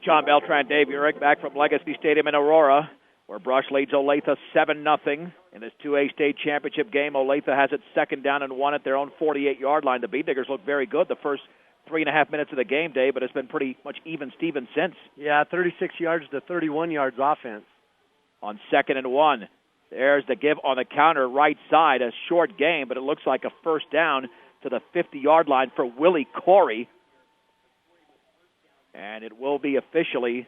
John Beltran, Dave Urick, back from Legacy Stadium in Aurora, where Brush leads Olathe 7-0 in this 2A state championship game. Olathe has it 2nd down and 1 at their own 48-yard line. The Beat Diggers look very good the first 3.5 minutes of the game, Dave, but it's been pretty much even Steven since. Yeah, 36 yards to 31 yards offense. On 2nd and 1, there's the give on the counter right side, a short gain, but it looks like a first down to the 50-yard line for Willie Corey. And it will be officially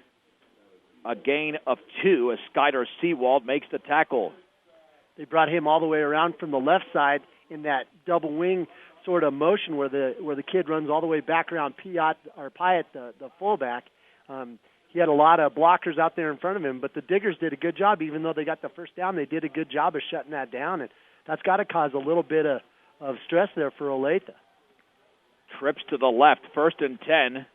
a gain of 2 as Skyler Seawald makes the tackle. They brought him all the way around from the left side in that double wing sort of motion where the kid runs all the way back around Pyatt, the fullback. He had a lot of blockers out there in front of him, but the Diggers did a good job. Even though they got the first down, they did a good job of shutting that down, and that's got to cause a little bit of stress there for Olathe. Trips to the left, 1st and 10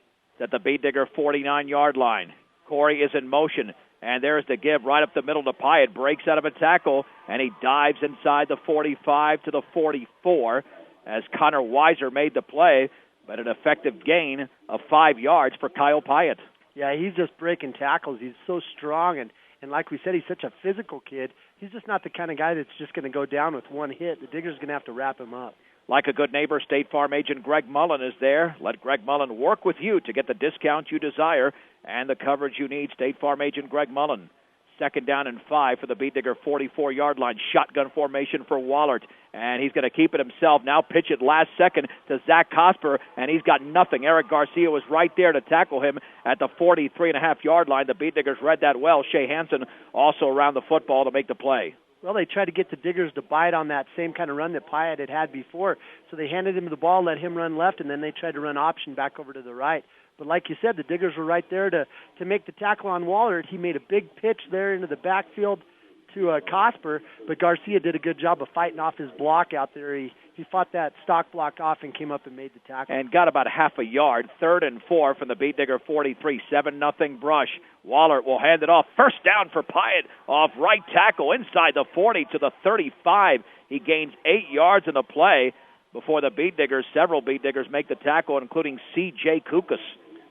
at the Beat Digger 49-yard line. Corey is in motion, and there's the give right up the middle to Pyatt. Breaks out of a tackle, and he dives inside the 45 to the 44 as Connor Weiser made the play, but an effective gain of 5 yards for Kyle Pyatt. Yeah, he's just breaking tackles. He's so strong, and like we said, he's such a physical kid. He's just not the kind of guy that's just going to go down with one hit. The Diggers are going to have to wrap him up. Like a good neighbor, State Farm agent Greg Mullen is there. Let Greg Mullen work with you to get the discount you desire and the coverage you need. State Farm agent Greg Mullen. 2nd down and 5 for the Beat Digger 44-yard line. Shotgun formation for Wallert, and he's going to keep it himself. Now pitch it last second to Zach Cosper, and he's got nothing. Eric Garcia was right there to tackle him at the 43.5-yard line. The Beat Diggers read that well. Shea Hansen also around the football to make the play. Well, they tried to get the Diggers to bite on that same kind of run that Pyatt had before. So they handed him the ball, let him run left, and then they tried to run option back over to the right. But like you said, the Diggers were right there to make the tackle on Wallert. He made a big pitch there into the backfield to Cosper, but Garcia did a good job of fighting off his block out there. He fought that stock block off and came up and made the tackle. And got about half a yard. 3rd and 4 from the Beat Digger 43. 7-0 Brush. Wallert will hand it off. First down for Pyatt off right tackle inside the 40 to the 35. He gains 8 yards in the play before the Beat Diggers, several Beat Diggers make the tackle, including C.J. Kukas.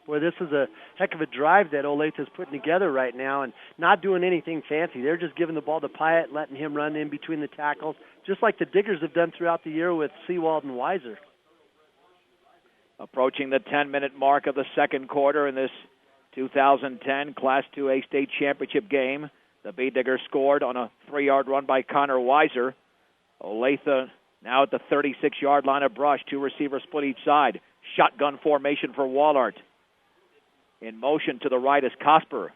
Boy, this is a heck of a drive that Olathe is putting together right now and not doing anything fancy. They're just giving the ball to Pyatt, letting him run in between the tackles, just like the Diggers have done throughout the year with Seawald and Weiser. Approaching the 10-minute mark of the second quarter in this 2010 Class 2A state championship game. The Beat Diggers scored on a 3-yard run by Connor Weiser. Olathe now at the 36-yard line of Brush. 2 receivers split each side. Shotgun formation for Wallert. In motion to the right is Cosper.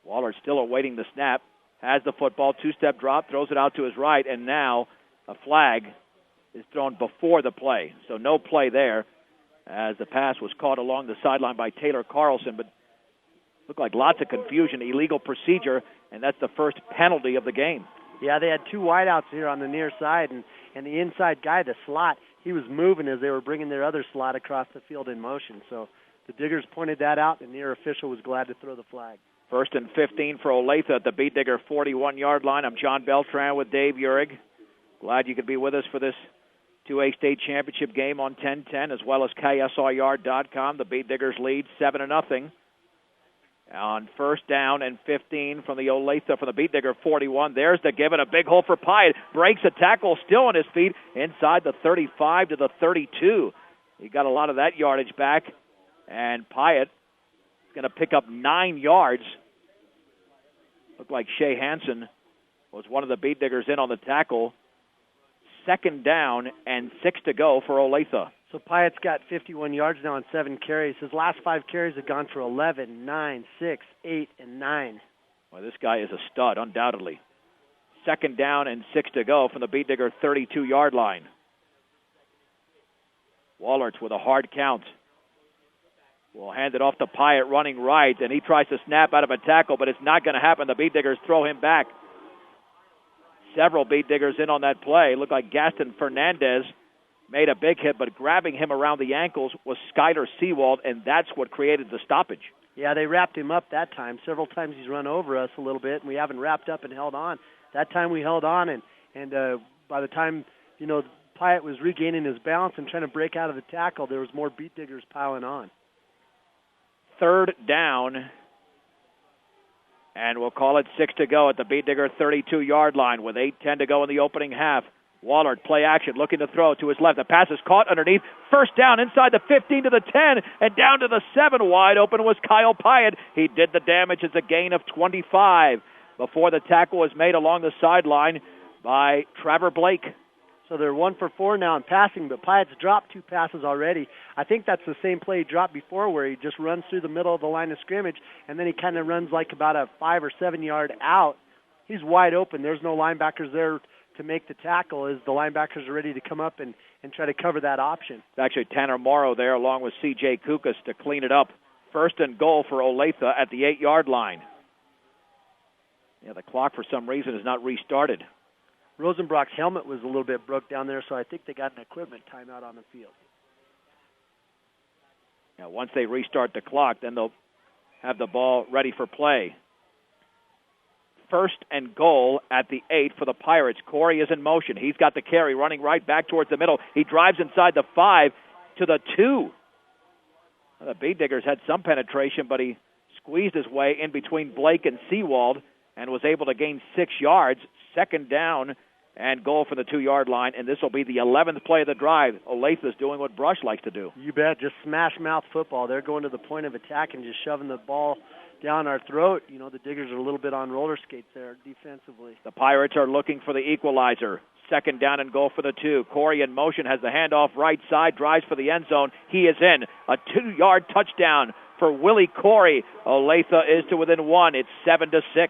Wallert still awaiting the snap. Has the football, 2-step drop, throws it out to his right, and now a flag is thrown before the play. So no play there as the pass was caught along the sideline by Taylor Carlson, but looked like lots of confusion, illegal procedure, and that's the first penalty of the game. Yeah, they had 2 wideouts here on the near side, and the inside guy, the slot, he was moving as they were bringing their other slot across the field in motion. So the Diggers pointed that out, and the near official was glad to throw the flag. 1st and 15 for Olathe at the Beat Digger 41-yard line. I'm John Beltran with Dave Urick. Glad you could be with us for this 2A state championship game on 1010 as well as KSRYard.com. The Beat Diggers lead 7-0. On 1st down and 15 from the Olathe, from the Beat Digger 41. There's the give, and a big hole for Pyatt. Breaks a tackle, still on his feet, inside the 35 to the 32. He got a lot of that yardage back, and Pyatt is going to pick up 9 yards. Looked like Shea Hansen was one of the Beat Diggers in on the tackle. 2nd down and 6 to go for Olathe. So Pyatt's got 51 yards now on 7 carries. His last 5 carries have gone for 11, 9, 6, 8, and 9. Well, this guy is a stud, undoubtedly. 2nd down and 6 to go from the Beat Digger 32-yard line. Wallert's with a hard count. Will hand it off to Pyatt running right, and he tries to snap out of a tackle, but it's not going to happen. The Beat Diggers throw him back. Several Beat Diggers in on that play. Looked like Gaston Fernandez made a big hit, but grabbing him around the ankles was Skyler Seawald, and that's what created the stoppage. Yeah, they wrapped him up that time. Several times he's run over us a little bit, and we haven't wrapped up and held on. That time we held on, and by the time, Pyatt was regaining his balance and trying to break out of the tackle, there was more Beat Diggers piling on. third down. And we'll call it 6 to go at the Beet Digger 32-yard line with 8:10 to go in the opening half. Wallard, play action, looking to throw to his left. The pass is caught underneath. First down inside the 15 to the 10 and down to the 7. Wide open was Kyle Pyatt. He did the damage. It's a gain of 25 before the tackle was made along the sideline by Trevor Blake. So they're 1 for 4 now in passing, but Pyatt's dropped 2 passes already. I think that's the same play he dropped before where he just runs through the middle of the line of scrimmage, and then he kind of runs like about a 5 or 7 yard out. He's wide open. There's no linebackers there to make the tackle as the linebackers are ready to come up and try to cover that option. It's actually Tanner Morrow there along with C.J. Kukas to clean it up. First and goal for Olathe at the 8-yard line. Yeah, the clock for some reason is not restarted. Rosenbrock's helmet was a little bit broke down there, so I think they got an equipment timeout on the field. Now, once they restart the clock, then they'll have the ball ready for play. First and goal at the 8 for the Pirates. Corey is in motion. He's got the carry, running right back towards the middle. He drives inside the 5 to the 2. The Beet Diggers had some penetration, but he squeezed his way in between Blake and Seawald and was able to gain 6 yards. Second down and goal from the 2-yard line, and this will be the 11th play of the drive. Olathe is doing what Brush likes to do. You bet, just smash-mouth football. They're going to the point of attack and just shoving the ball down our throat. You know, the Diggers are a little bit on roller skates there defensively. The Pirates are looking for the equalizer. Second down and goal for the 2. Corey in motion, has the handoff right side, drives for the end zone. He is in. A 2-yard touchdown for Willie Corey. Olathe is to within 1. It's 7-6.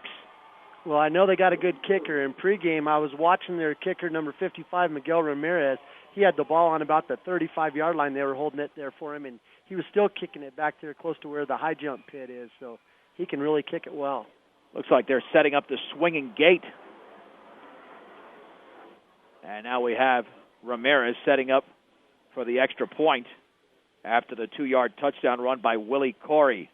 Well, I know they got a good kicker. In pregame, I was watching their kicker, number 55, Miguel Ramirez. He had the ball on about the 35-yard line. They were holding it there for him, and he was still kicking it back there close to where the high jump pit is, so he can really kick it well. Looks like they're setting up the swinging gate. And now we have Ramirez setting up for the extra point after the 2-yard touchdown run by Willie Corey.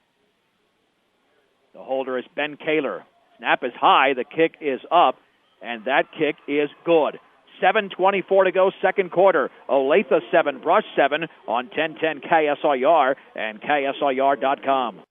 The holder is Ben Kaler. Snap is high, the kick is up, and that kick is good. 7:24 to go, second quarter. Olathe 7, Brush 7 on 1010 KSIR and KSIR.com.